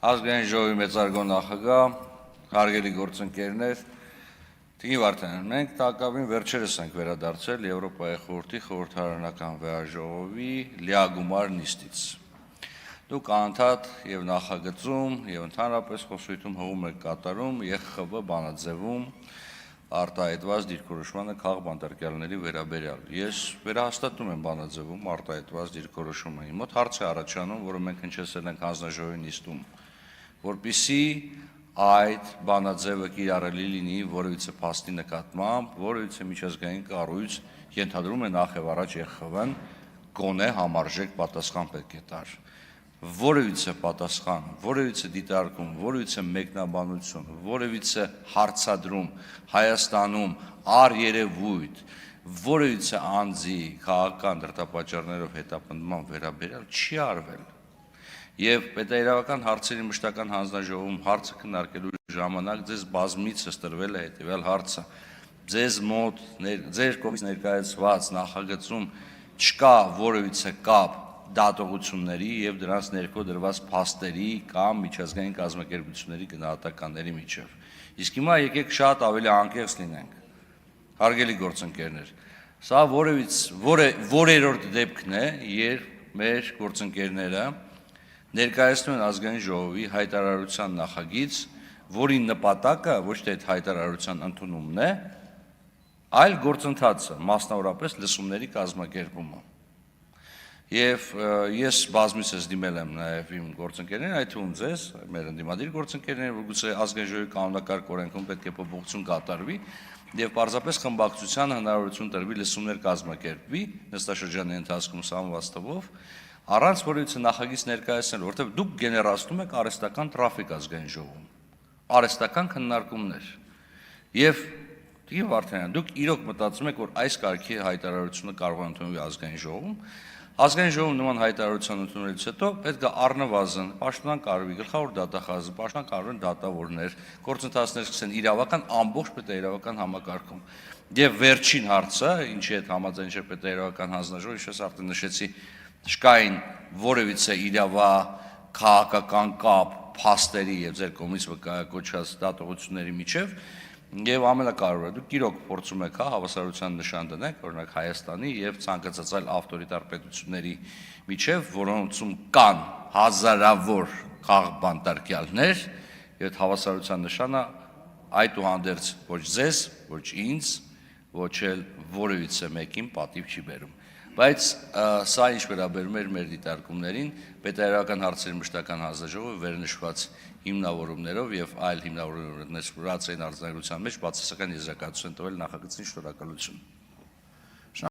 Ազգային ժողովի մեծարգո նախագահ, հարգելի գործընկերներ, Տիկին Վարդանյան, մենք տակավին վերջերս ենք վերադարձել Եվրոպայի խորհրդի խորհրդարանական վեաժողովի լիագումար նիստից։ Դուք անընդհատ եւ նախագծում եւ ընդհանրապես խոսույթում հողում եք կատարում ԵԽԽՎ բանաձևում արտահայտված դիրքորոշմանը քաղ բանտարկյալների վերաբերյալ։ Ես վերահաստատում եմ բանաձևում արտահայտված դիրքորոշումը։ Իմ մոտ հարց է առաջանում, որը մենք հնչեցրել ենք հանձնաժողովի նիստում, որպեսզի այդ բանաձևը կիրառելի լինի որևիցե փաստի նկատմամբ, որևիցե միջազգային կառույց ենթադրում է նախ եւ առաջ ԵԽԽՎ-ն գոնե համարժեք պատասխան պետք է տար։ Որևիցե պատասխան, որևիցե դիտարկում, որևիցե մեկնաբանություն, որևիցե հարցադրում Հայաստանում առերևույթ, որևիցե անձի քաղաքական դրդապատճառներով հետապնդման վերաբերյալ չի արվել։ Եվ պետաիրավական հարցերի մշտական հանձնաժողովում հարցը քննարկելու ժամանակ ձեզ բազմիցս տրվել է հետևյալ հարցը. ձեզ մոտ ձեր կողմից ներկայացված նախագծում չկա որևիցե կապ դատողությունների եւ դրանց ներքո դրված փաստերի կամ միջազգային կազմակերպությունների գնահատականների միջև։ Իսկ հիմա եկեք շատ ավելի անկեղծ լինենք։ Հարգելի գործընկերներ, սա որերորդ դեպքն է, երբ մեր գործընկերները ներկայացնում են ազգային ժողովի հայտարարության նախագիծ, որի նպատակը ոչ թե այդ հայտարարության ընդունումն է, այլ գործընթացը, մասնավորապես լսումների կազմակերպումը։ Եվ ես բազմիցս դիմել եմ նաև իմ գործընկերներին, այդ թվում ձեզ, մեր ընդդիմադիր գործընկերներին, որ գուցե ազգային ժողովի կանոնակարգ օրենքում պետք է փոփոխություն կատարվի եւ պարզապես խմբակցության հնարավորություն տրվի լսումներ կազմակերպվի նստաշրջանի ընթացքում սահմանված թվով, առանց որևիցե նախագիծ ներկայացնել, որովհետեւ դուք գեներացնում եք արհեստական տրաֆիկ ազգային ժողովում, արհեստական քննարկումներ։ Եվ Տիկին Վարդանյան, դուք իրոք մտածում եք, որ այս կարգի հայտարարությունը կարող է ընդունվի ազգային ժողովում։ Ազգային ժողովում նման հայտարարության ընդունելուց հետո պետք է առնվազն պաշտպան կարգի գլխավոր դատախազը, պաշտպան կարգի դատավորներ, գործընթացներ սկսեն իրավական ամբողջ պետաիրավական համակարգում։ Եվ վերջին հարցը, ինչի հետ համաձայն չէ պետաիրավական հանձնաժողովը, ինչպես արդեն նշեցի, չկային որևիցե իրավաքաղաքական կապ փաստերի եւ ձեր կողմից վկայակոչած դատողությունների միջև։ Եվ ամենակարևորը, դուք իրոք փորձում եք հավասարության նշան դնեք, օրինակ Հայաստանի եւ ցանկացած այլ ավտորիտար պետությունների միջև, որոնցում կան հազարավոր քաղբանտարկյալներ, եւ հավասարության նշանը այդուհանդերձ ոչ ձեզ, ոչ ինձ, ոչ էլ որևիցե մեկին պատիվ չի բերում։ Բայց սա ինչ վերաբերում է մեր դիտարկումներին, պետաիրավական հարցերի մշտական հանձնաժողովը վերնշված հիմնավորումներով եւ այլ հիմնավորումներ վրացային արձանագրության մեջ բացասական եզրակացություն տվել նախագծին շնորհակալություն։